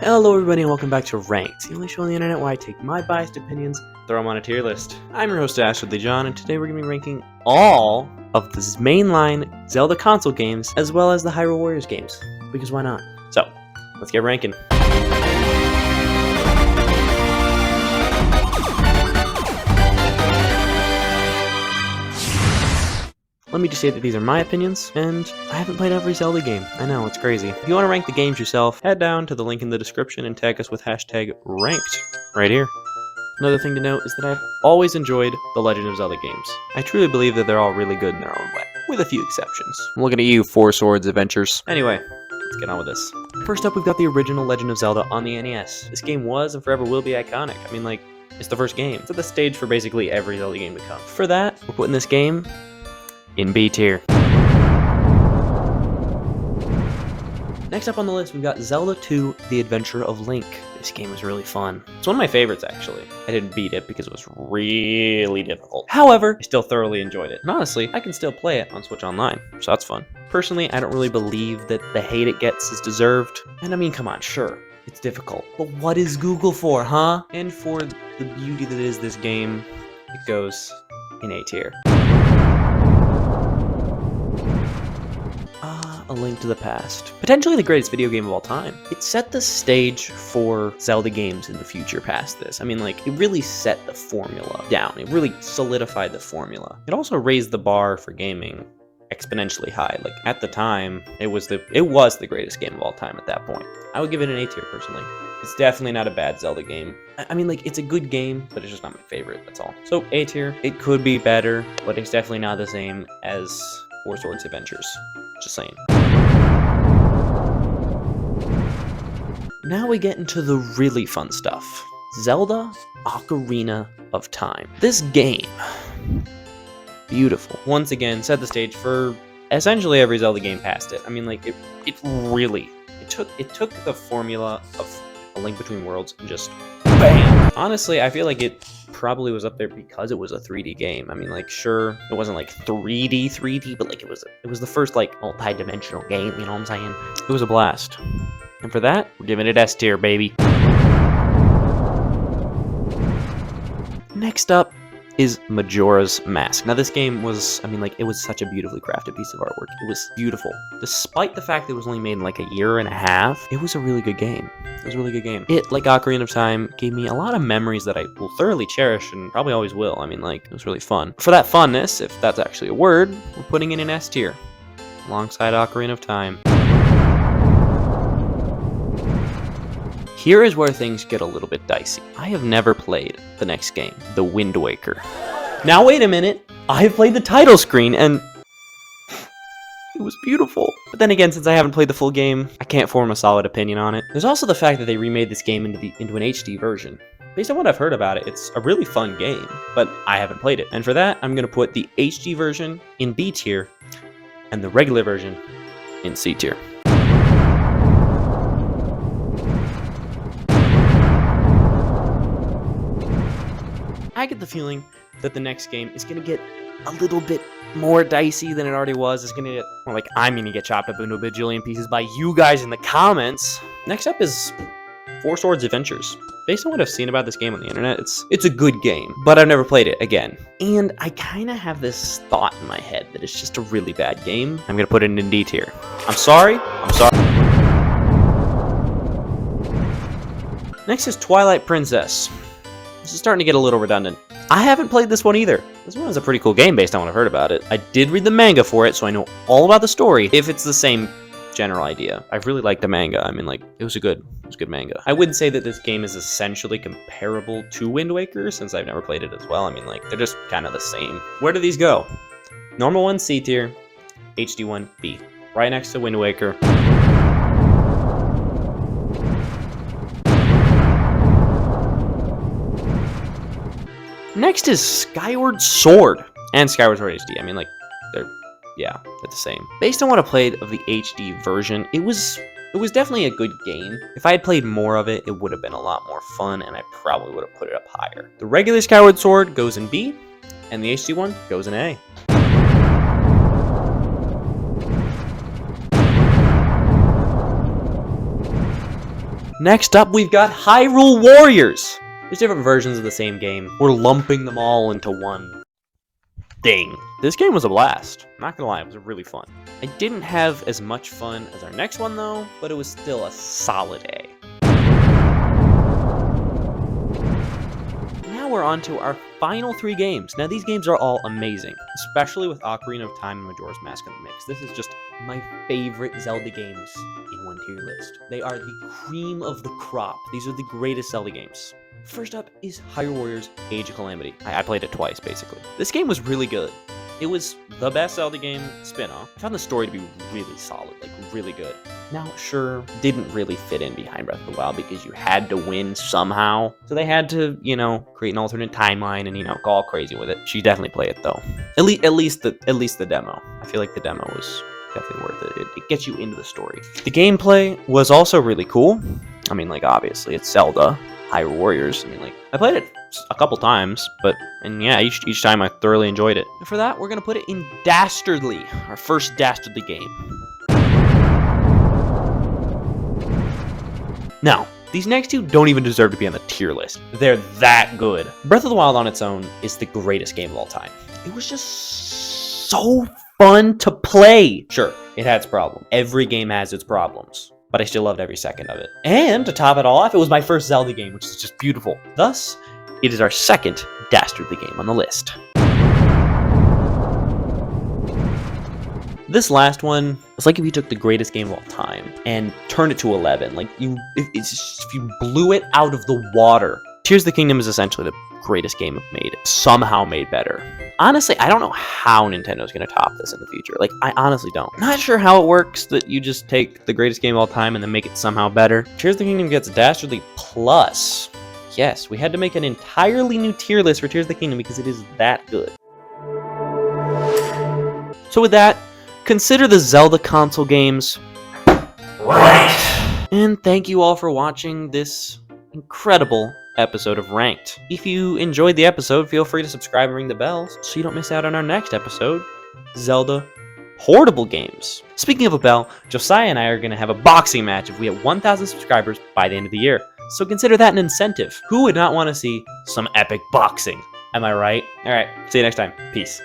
Hello everybody and welcome back to Ranked, the only show on the internet where I take my biased opinions, throw them on a tier list. I'm your host Dastardly John, and today we're going to be ranking all of the mainline Zelda console games, as well as the Hyrule Warriors games, because why not? So, let's get ranking. Let me just say that these are my opinions, and I haven't played every Zelda game. I know, it's crazy. If you want to rank the games yourself, head down to the link in the description and tag us with hashtag ranked right here. Another thing to note is that I've always enjoyed the Legend of Zelda games. I truly believe that they're all really good in their own way, with a few exceptions. I'm looking at you, Four Swords Adventures. Anyway, let's get on with this. First up, we've got the original Legend of Zelda on the NES. This game was and forever will be iconic. I mean, it's the first game. It's at the stage for basically every Zelda game to come. For that, we're putting this game in B tier. Next up on the list, we've got Zelda 2: The Adventure of Link. This game was really fun. It's one of my favorites, actually. I didn't beat it because it was really difficult. However, I still thoroughly enjoyed it. And honestly, I can still play it on Switch Online, so that's fun. Personally, I don't really believe that the hate it gets is deserved. And I mean, come on, sure, it's difficult. But what is Google for, huh? And for the beauty that is this game, it goes in A tier. A Link to the Past. Potentially the greatest video game of all time. It set the stage for Zelda games in the future past this. I mean, it really set the formula down. It really solidified the formula. It also raised the bar for gaming exponentially high. At the time, it was the greatest game of all time at that point. I would give it an A tier, personally. It's definitely not a bad Zelda game. I mean, it's a good game, but it's just not my favorite, that's all. So, A tier. It could be better, but it's definitely not the same as Four Swords Adventures. Just saying. Now we get into the really fun stuff. Zelda Ocarina of Time. This game, beautiful. Once again, set the stage for essentially every Zelda game past it. I mean, it took the formula of A Link Between Worlds and just BAM! Honestly, I feel like it probably was up there because it was a 3D game. I mean, sure, it wasn't 3D, but it was the first multi-dimensional game, you know what I'm saying? It was a blast. And for that, we're giving it S tier, baby. Next up is Majora's Mask. Now, this game was, it was such a beautifully crafted piece of artwork. It was beautiful. Despite the fact that it was only made in a year and a half, it was a really good game. It was a really good game. It, like Ocarina of Time, gave me a lot of memories that I will thoroughly cherish and probably always will. I mean, it was really fun. For that funness, if that's actually a word, we're putting it in S tier, alongside Ocarina of Time. Here is where things get a little bit dicey. I have never played the next game, The Wind Waker. Now wait a minute, I have played the title screen and it was beautiful. But then again, since I haven't played the full game, I can't form a solid opinion on it. There's also the fact that they remade this game into an HD version. Based on what I've heard about it, it's a really fun game, but I haven't played it. And for that, I'm gonna put the HD version in B tier and the regular version in C tier. I get the feeling that the next game is going to get a little bit more dicey than it already was. It's going to get more I'm going to get chopped up into a bajillion pieces by you guys in the comments. Next up is Four Swords Adventures. Based on what I've seen about this game on the internet, it's a good game, but I've never played it again. And I kind of have this thought in my head that it's just a really bad game. I'm going to put it in D tier. I'm sorry. Next is Twilight Princess. This is starting to get a little redundant. I haven't played this one either. This one is a pretty cool game based on what I've heard about it. I did read the manga for it, so I know all about the story, if it's the same general idea. I really liked the manga. I mean, it was a good manga. I wouldn't say that this game is essentially comparable to Wind Waker, since I've never played it as well. I mean, they're just kind of the same. Where do these go? Normal one, C tier. HD one, B. Right next to Wind Waker. Next is Skyward Sword and Skyward Sword HD. I mean, they're the same. Based on what I played of the HD version, it was definitely a good game. If I had played more of it, it would have been a lot more fun, and I probably would have put it up higher. The regular Skyward Sword goes in B, and the HD one goes in A. Next up, we've got Hyrule Warriors. There's different versions of the same game. We're lumping them all into one thing. This game was a blast. Not gonna lie, it was really fun. I didn't have as much fun as our next one though, but it was still a solid A. Now we're on to our final 3 games. Now these games are all amazing, especially with Ocarina of Time and Majora's Mask in the mix. This is just my favorite Zelda games in one tier list. They are the cream of the crop. These are the greatest Zelda games. First up is Hyrule Warriors Age of Calamity. I played it twice, basically. This game was really good. It was the best Zelda game spin-off. I found the story to be really solid, like really good. Now, sure, didn't really fit in behind Breath of the Wild because you had to win somehow. So they had to, create an alternate timeline and, go all crazy with it. You should definitely play it though. At least the demo. I feel like the demo was definitely worth it. It gets you into the story. The gameplay was also really cool. I mean, obviously it's Zelda. Hyrule Warriors. I played it a couple times, each time I thoroughly enjoyed it. And for that, we're gonna put it in Dastardly, our first Dastardly game. Now, these next 2 don't even deserve to be on the tier list. They're that good. Breath of the Wild on its own is the greatest game of all time. It was just so fun to play. Sure, it had its problems. Every game has its problems, but I still loved every second of it. And to top it all off, it was my first Zelda game, which is just beautiful. Thus, it is our second Dastardly game on the list. This last one, it's like if you took the greatest game of all time and turned it to 11. It's just, if you blew it out of the water. Tears of the Kingdom is essentially the greatest game made, somehow made better. Honestly, I don't know how Nintendo's going to top this in the future. I honestly don't. Not sure how it works that you just take the greatest game of all time and then make it somehow better. Tears of the Kingdom gets Dastardly Plus. Yes, we had to make an entirely new tier list for Tears of the Kingdom because it is that good. So with that, consider the Zelda console games right. And thank you all for watching this incredible episode of Ranked. If you enjoyed the episode, feel free to subscribe and ring the bell so you don't miss out on our next episode, Zelda Portable Games. Speaking of a bell, Josiah and I are going to have a boxing match if we hit 1,000 subscribers by the end of the year. So consider that an incentive. Who would not want to see some epic boxing? Am I right? Alright, see you next time. Peace.